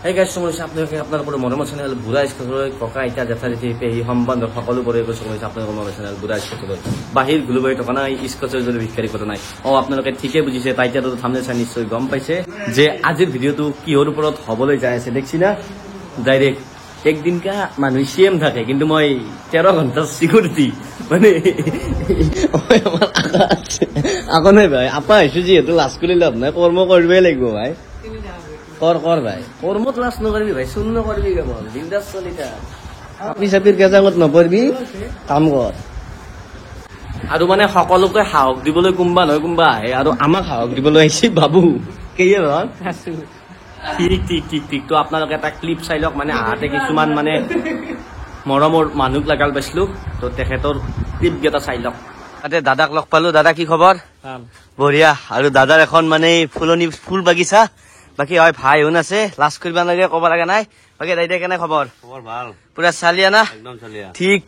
এই গাইজ চমুলিছে আপোনালোকৰ মৰমৰ চেনেল বুঢ়া স্কুললৈ ককা আইতা জেঠা জেঠি পেহী সম্বন্ধ সকলো পৰিয়াল চমুলিছে আপোনালোকৰ মৰমৰ চেনেল বুঢ়া স্কুললৈ বাহিৰ গুলুবাৰী থকা নাই স্কচৰ যদি ভিক্ষাৰী কথা নাই আপোনালোকে ঠিকে বুজিছে টাইটেলটো থাম্বনেল চাই নিশ্চয় গম পাইছে যে আজিৰ ভিডিঅ'টো কিহৰ ওপৰত হ'বলৈ যাই আছে দেখছি না ডাইৰেক্ট একদিন কা মানুহ সেম থাকে কিন্তু মই 13 ঘণ্টা সিকিউৰিটি মানে আকৌ নাই ভাই আপা আহিছো যিহেতু লাজ কৰি লাভ নাই কৰ্ম কৰিবই লাগিব ভাই কৰ ভাই কৰ্মত লাজ নকৰিবি ভাই শূন্য কৰিবি কেৱল বিন্দাস চলি থাক আপনি চাপিৰ গেজাঙত নপৰিবি কাম কৰ আৰু মানে সকলোকে সাহস দিবলৈ কোনবা নহয় কোনবা আহে আৰু আমাক সাহস দিবলৈ আহিছে বাবু কেয়ে ভাল ঠিক তো আপোনালোকে এটা ক্লিপ চাই লওক মানে আহাতে কিছুমান মানে মৰমৰ মানুহ লাগাল পাইছিলো তো তেখেতৰ ক্লিপ কেইটা চাই লওক তাতে দাদাক লগ পালো দাদা কি খবৰ বঢ়িয়া আৰু দাদাৰ এখন মানে ফুলনি ফুল বাগিচা বাকি হয় ভাই হুন আছে লাজ কৰিব নালাগে ক'ব লাগে নাই বাকি দাইদা কেনে খবৰ ভাল পুৰা চালিয়া না একদম চালিয়া ঠিক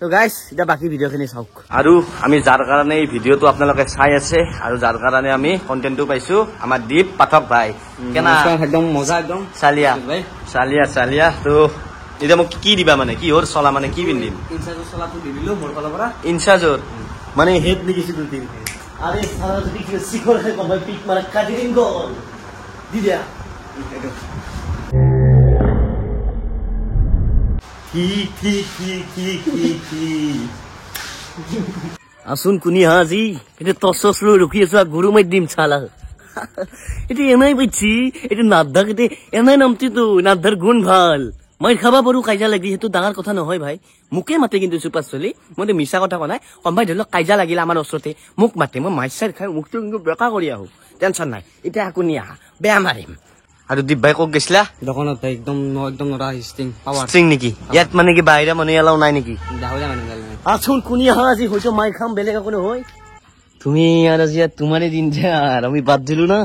তো গাইস এটা বাকি ভিডিঅ'খিনি চাওক আৰু আমি যাৰ কাৰণে এই ভিডিঅ'টো আপোনালোকে চাই আছে আৰু যাৰ কাৰণে আমি কন্টেন্টটো পাইছো আমাৰ দীপ পাঠক ভাই কেনা একদম মজা একদম চালিয়া তো এতিয়া মোক কি দিবা মানে কি হৰ চলা মানে কি পিন্ধিম ইনচাৰ্জৰ চলাটো দি দিলো মোৰ ফালৰ পৰা ইনচাৰ্জৰ মানে হেড লিখিছো দুদিন আরে সারা যদি কি শিখর খাই কম পিক মারা কাটিং গল দি দিয়া আসুন কুনি হাজি এটা তসস লৈ ৰখি আছো গুৰু মাই দিম চালা এটা এনাই বুঝছি এটা নাদ্দা কেটে এনাই নামতি তো নাদ্দার গুণ ভাল মই খাবা পাৰো কাইজা লাগি সেইটো ডাঙৰ কথা নহয় ভাই মুকে মাতে কিন্তু চুপাৰ চলি মই মিছা কথা কোৱা নাই সম্ভাই ধৰি লওক কাইজা লাগিলে আমাৰ ওচৰতে মোক মাতে মই মাইচাৰ খাই মুখটো কিন্তু বেকা কৰি আহো টেনচন নাই এতিয়া akuনি আহা বেয়া মাৰিম আৰু দীপ ভাই কক গৈছিলা দোকানত একদম নৰা ষ্টিং নেকি ইয়াত মানে কি বাহিৰা মানুহ এলাও নাই নেকি দাহলা মানুহ নাই আসুন কুনি আহা আজি হয়তো মাই খাম বেলেগ কোনো হয় তুমি আর আজি তোমারে দিন যা আর আমি বাদ দিলু না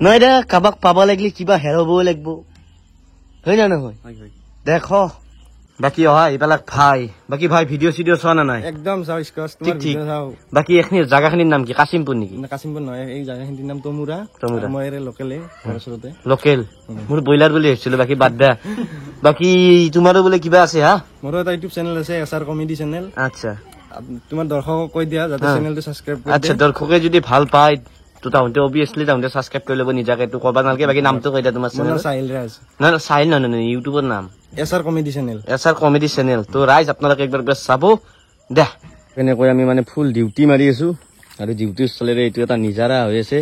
নহয় দে কাবাক পাব লাগিলে কিবা হেৰাব লাগিব হয় না নহয় দেখ বাকি অহা এইবিলাক ভাই বাকি ভাই ভিডিঅ' চিডিঅ' চোৱা না নাই একদম চাও স্কচ তোমাৰ ভিডিঅ' চাও বাকি এখনি জাগাখিনিৰ নাম কি কাশিমপুৰ নেকি না কাশিমপুৰ নহয় এই জাগাখিনিৰ নাম তমুৰা মই এৰে লোকেলে ওচৰতে লোকেল মোৰ বইলাৰ বুলি হৈছিল বাকি বাদ দা বাকি তোমাৰো বোলে কিবা আছে হা মোৰ এটা ইউটিউব চেনেল আছে এছআৰ কমেডি চেনেল আচ্ছা তোমাৰ দৰ্শকক কৈ দিয়া যাতে চেনেলটো সাবস্ক্ৰাইব কৰি আচ্ছা দৰ্শকে যদি ভাল পায় তো তাহতে অবিয়াসলি তাহতে সাবস্ক্ৰাইব কৰি লব নিজাকে তো কবা নালকে বাকি নামটো কইতা তোমাৰ চেনেল সাহিল ৰাজ না সাহিল না ইউটিউবৰ নাম এছআৰ কমেডি চেনেল তো ৰাইজ আপোনালোকে একবাৰ চাব দে কেনে কৈ আমি মানে ফুল ডিউটি মাৰি আছো আৰু ডিউটিৰ চলেৰে এইটো এটা নিজাৰা হৈ আছে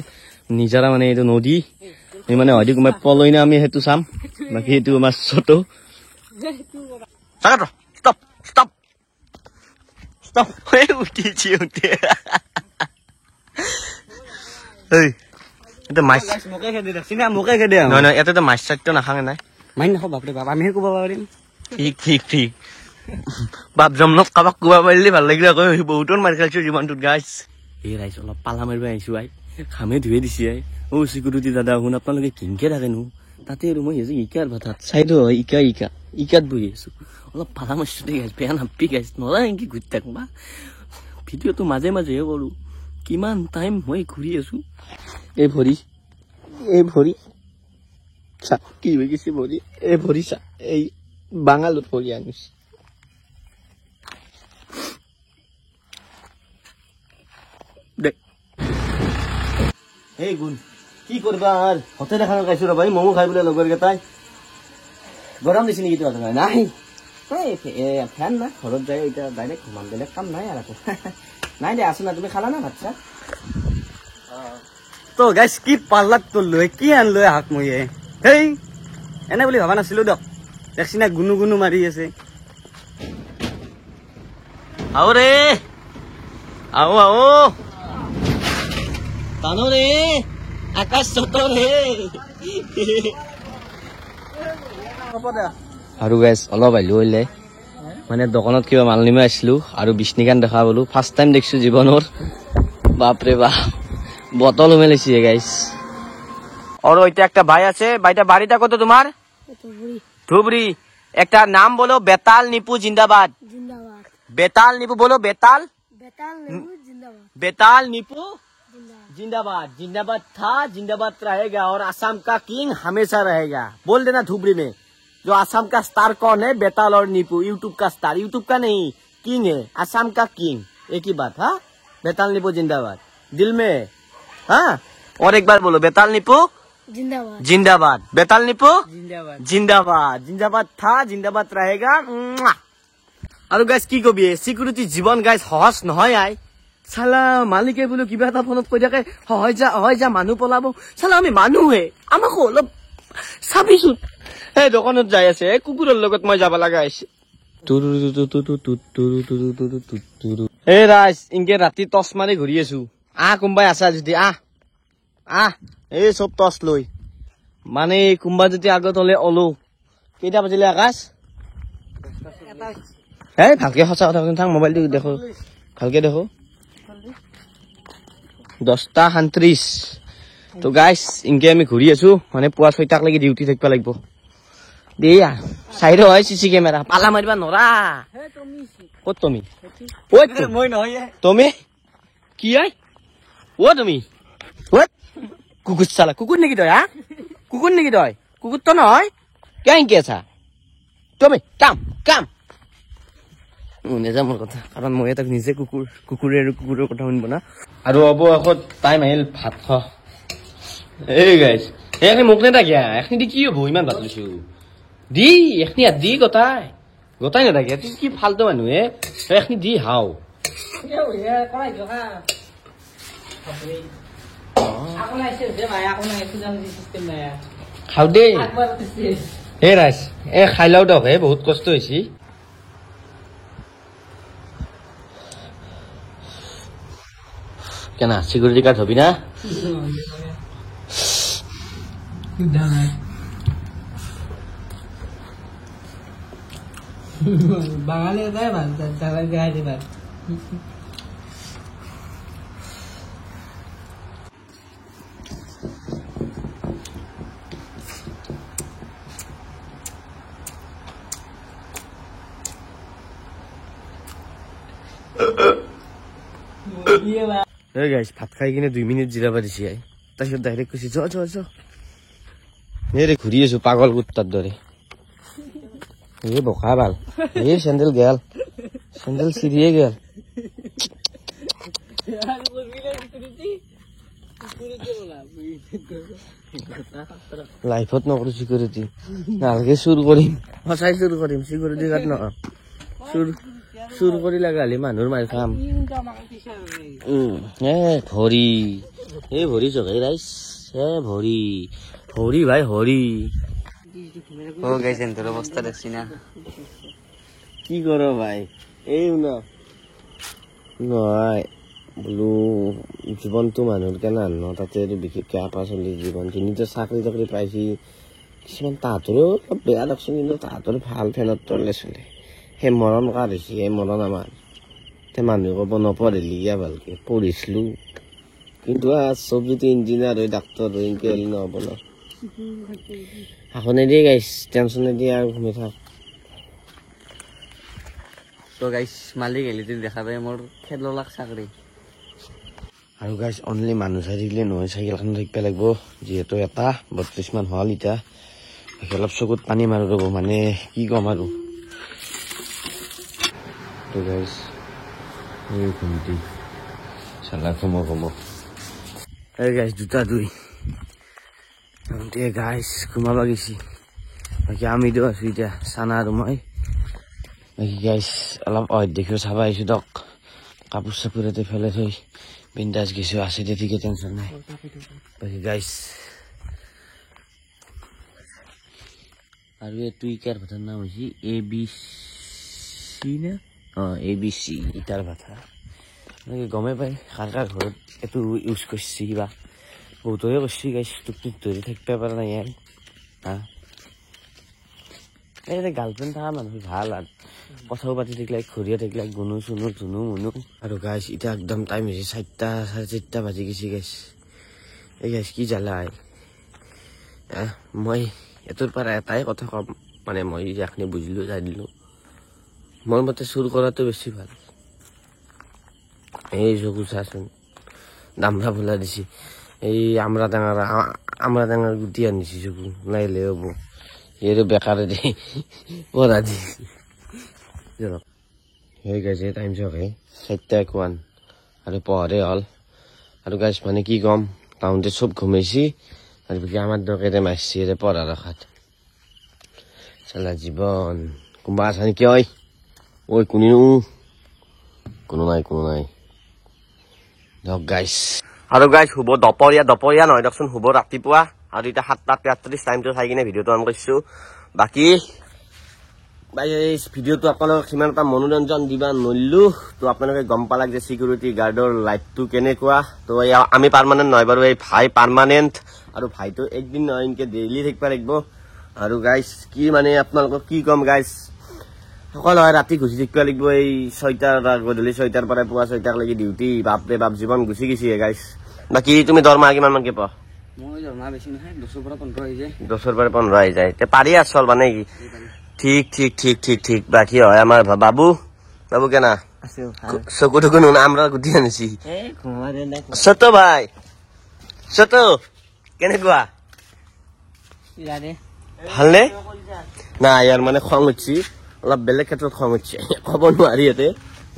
নিজাৰা মানে এইটো নদী এই মানে হয়তো কোনোবাই পলই না আমি সেইটো চাম বাকি এইটো আমাৰ ছোট stop উঠিছি এই এটা মাছ মোকে খেদি ৰাখছি না মোকে খেদি নহয় এটা তো মাছ চাইটো নাখাঙে নাই মাইন নাখাও বাপৰে বাপ আমি ক'ব পাৰিম ঠিক বাপ জমনক কাবাক কোৱা পাৰিলে ভাল লাগিলে আকৌ বহুতন মাৰ খাইছো জীৱনটোত গাইছ এই ৰাইজ অলপ পালা মাৰিব আহিছো আই খামে ধুই দিছি আই ও সিকিউৰিটি দাদা শুন আপোনালোকে কিনকে থাকেনো তাতে আৰু মই এই ইকাৰ ভাতাত চাইতো ইকাত বহি আছো অলপ পালা মাৰিছো দেই গাইছ বেয়া নাপি গাইছ নৰা এংকি ঘুৰি থাকবা ভিডিঅ'টো মাজে মাজেহে কৰো কিমান টাইম মই ঘূৰি আছো এই ভৰি চা কি হৈ গৈছে ভৰি এই ভৰি চা এই বাঙালত ভৰি আনিছে এই গুণ কি করবা আর হোটেল এখানে খাইছো রে ভাই মোমো খাই বলে লগর গেতাই গরম দিছি নাকি তো নাই ফ্যান না ঘরত যাই এটা ডাইরেক্ট ঘুমান দিলে কাম নাই আর নাই দে আসো না তুমি খালা না ভাতছা তো গাইস কি পাল্লাত করলো কি আনলো হাক মইয়ে হেই এনে বুলি ভাবা নাছিলো দক দেখছি না গুনু মারি আছে আও রে আও টানো রে আকাশ ছোট রে আৰু গাইস অলপ আইলো হইলে মানে দোকানত কিবা মাল নিমা আসলো আৰু বিষ্ণিকান দেখা বলো ফাৰ্স্ট টাইম দেখছো জীবনৰ বাপরে বাপ বোতল মেলেছি গাইস और ওইটা একটা ভাই আছে ভাইটা বাড়িটা কত তোমার ধুবড়ি একটা নাম বলো বেতাল নিপু জিন্দাবাদ বেতাল নিপু বলো বেতাল নিপু जिंदाबाद जिंदाबाद था, जिंदाबाद रहेगा और असम का किंग हमेशा रहेगा। बोल देना धुबरी में, जो असम का स्टार कौन है? बेताल और नीपू, यूट्यूब का स्टार, यूट्यूब का नहीं, किंग है, असम का किंग। एक ही बात। हाँ, बेताल नीपू जिंदाबाद, दिल में। हाँ, और एक बार बोलो, बेताल नीपू जिंदाबाद जिंदाबाद, बेताल नीपू जिंदाबाद जिंदाबाद, जिंदाबाद था, जिंदाबाद रहेगा। আৰু গাইজ কি কবি, চিকিউৰিটি জীৱন গাইজ সহজ নহয়। আই চালা মালিকে বোলো কিবা এটা ফোনত কৈ থাকে, হয় যা মানুহ পলাব। চালা আমি মানুহে, আমাকো অলপ চাবিচোন। এই দোকানত যাই আছে, কুকুৰৰ লগত মই যাব লগা হৈছে। এই ৰাইজ ইনকে ৰাতি টৰ্চ মাৰি ঘূৰি আছো। কোনোবাই আছা যদি আহ এই চব টৰ্চ লৈ, মানে কোনোবা যদি আগত হলে অলো। কেইটা বাজিলে আকাশ? এই ভালকে সঁচা কথা থাক, মোবাইলটো দেখো ভালকে, দেখো 10:37। তো গাইজ ইনকে আমি ঘূৰি আছো, মানে পুৱা 6টাক লাগি ডিউটি থাকিব লাগিব। দিয়া চাইড হয় চিচি কেমেৰা, পালা মাৰিবা নৰা। ক'ত তুমি? মই নহয় তুমি কি হয়? তুমি কুকুৰ চালা, কুকুৰ নেকি তই? কুকুৰ নেকি তই? কুকুৰ তো নহয়, কেনেকে আছা তুমি? কাম নেজা মোৰ কথা, কাৰণ মই তাক নিজে কুকুৰে আৰু কুকুৰৰ কথা শুনিব না। আৰু অৱশেষত টাইম আহিল ভাত খোৱা। এই গাইজ এইখিনি মোক নেথাকিয়া, এখিনি দি কি হব? ইমান ভাত লৈছো দি, এখিনি দি গতাই নেথাকিয়া। তুই কি ফাল্টু মানুহে, এখিনি দি হাও। খাও দেই। এই ৰাইজ খাই লাও দক, বহুত কষ্ট হৈছে। কেনা চিকিউৰিটি গাৰ্ড হবি না? বাঙালি এটাই ভাল, গাই দিবা। ভাত খাই কিনে 2 মিনিট জিৰাব দিছে। তাৰপিছত ডাইৰেক্ট কৈছে য ঘূৰি আছো পাগল কুত্তাৰ দৰে। এই বকা ভাল, এই চেণ্ডেল গেল, চেণ্ডেল চিৰিয়ে গেল। লাইফত নকৰো চিকিউৰিটি, নালাগে চুৰ কৰিম, সঁচাই চুৰ কৰিম। চিকিউৰিটি গাৰ্ড নহয়, চুৰ কৰি লগা হলে মানুহৰ মাৰ খাম। ভৰি চকাই ৰাইজ, ভৰি ভাই হৰি। অৱস্থা দেখছি না, কি কৰ ভাই? এই নহয় বোলো, জীৱনটো মানুহৰ কেনে ন, তাতে বিশেষকে আপাচলি জীৱনটো নিজৰ চাকৰি তাকৰি পাইছি কিছুমান, তাহাঁতৰো অলপ বেয়া লাগছে, কিন্তু তাহাঁতৰ ভাল ফেনত তলে চলে। সেই মৰণ কাৰ হৈছে, সেই মৰণ আমাৰ। মানুহে ক'ব নপঢ়িলি গিয়া ভালকে, পঢ়িছিলো কিন্তু চব যদি ইঞ্জিনিয়াৰ হৈ ডাক্তৰ হৈ এনেকে হলে নহ'ব ন। শাসনে দিয়ে গাইছ, টেনচনে দিয়ে আৰু ঘুমি থাক। তো গাইছ মালিক আহিলে দেখা পাই মোৰ খেললাক চাকৰি। আৰু গাইছ অনলি মানুহ চাই থাকিলে নহয়, চাইকেলখন থাকিব লাগিব। যিহেতু এটা 32 মান হ'ল এতিয়া, অলপ চকুত পানী মাৰো ৰ'ব, মানে কি ক'ম আৰু। তো গাইছ এই ঘুমটি চালা ঘুমো এই গাইছ 2:02 গাইছ ঘুমাবা গেছি। বাকী আমিতো আছো এতিয়া, চানা আৰু মই। বাকী গাইছ অলপ দেখিও চাবা আহিছো দক, কাপোৰ চাপোৰ ইয়াতে ফেলাই থৈ বিন্দাছ গেছো, আছে দে ঠিকে, টেনচন নাই। বাকী গাইছ আৰু এইটো ইকাৰ ভাতাৰ নাম হৈছে ABC না? ABC ইটাৰ ভাতা। গমে পাই কাৰ কাৰ ঘৰত এইটো ইউজ কৰিছে, কিবা বহুতৰে কৰিছে গাইছ। টুক ধৰি থাকিব পৰা নাই ইয়াৰ। এই গাৰ্লফ্ৰেণ্ড থকা মানুহ ভাল, আৰু কথাও পাতি থাকিলে, ঘূৰিয়ে থাকিলে, গুণু চুনু ধুনু মুনু। আৰু গাইছ এতিয়া একদম টাইম হৈছে 4টা 4:30 বাজি গৈছে গাইছ। এই গাইছ কি জ্বালা। মই এইটোৰ পৰা এটাই কথা ক'ম, মানে মই যিখিনি বুজিলো যাই দিলো, মোৰ মতে চুৰ কৰাটো বেছি ভাল। এই চকু চাচোন, দামৰা ফুলা দিছি এই আমৰা ডাঙৰ গুটি আনিছি চকু নাইলে হ'ব এইটো বেকাৰে দি পঢ়া দি সেই গাইছে টাইম চকে 7:01 আৰু পঢ়াৰে হ'ল আৰু গাইছ মানে কি কম টাউনতে চব ঘুমাইছি আৰু বাকী আমাৰ দৰকাৰে মাৰিছি পঢ়াৰ ৰখাত চালা জীৱন কোনোবা আছে নেকি ঐ ঐ কোনো নাই ধৰক গাইছ আৰু গাইছ শুব দপৰীয়া নহয় দিয়কচোন শুব ৰাতিপুৱা আৰু এতিয়া 7:33 টাইমটো চাই কিনে ভিডিঅ'টো অন কৰিছোঁ বাকী ভিডিঅ'টো আপোনালোকক সিমান এটা মনোৰঞ্জন দিবা নোৱাৰিলোঁ তো আপোনালোকে গম পালাক যে চিকিউৰিটি গাৰ্ডৰ লাইফটো কেনেকুৱা তো আমি পাৰ্মানেণ্ট নহয় বাৰু এই ভাই পাৰ্মানেণ্ট আৰু ভাইটো একদিন নহয় এনেকৈ ডেইলি থাকিব লাগিব আৰু গাইছ কি মানে আপোনালোকক কি ক'ম গাইছ সকলো হয় ৰাতি ঘুচি থাকিব লাগিব এই 6টাৰ গধূলি 6টাৰ পৰা পুৱা 6টালৈকে ডিউটি বাপৰে বাপ জীৱন গুচি গৈছে গাইছ বাকী তুমি দৰমহা কিমানমানকে পোৱা মই দৰমহা বেছি নহয় 10ৰ পৰা 15 হৈ যায় 10ৰ পৰা 15 হৈ যায় তে পাৰি আছ চলবা নেকি ঠিক বাকী হয় আমাৰ বাবু কেনা চকুটো কোনো আমৰা গুটি আনিছি ছোট ভাই ছোট কেনেকুৱা ভালনে না ইয়াৰ মানে খং উঠছি অলপ বেলেগ ক্ষেত্ৰত খং উঠছে ক'ব নোৱাৰি ইয়াতে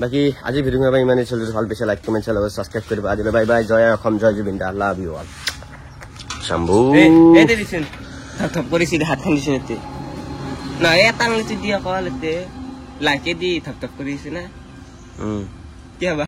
বাকী আজি ভিডিঅ' পৰা ইমানেই চলিছে ভাল পাইছে লাইক কমেণ্ট শ্বেয়াৰ সাবস্ক্ৰাইব কৰিবা আজি বাই বাই জয় অসম জয় জুবিন দা লাভ ইউ অল শম্ভু এই দিছেন থপ কৰিছি হাতখন দিছেন এতে না এটা আঙুলি দিয়া কল এতে লাইকে দি থপ কৰিছে না কি হবা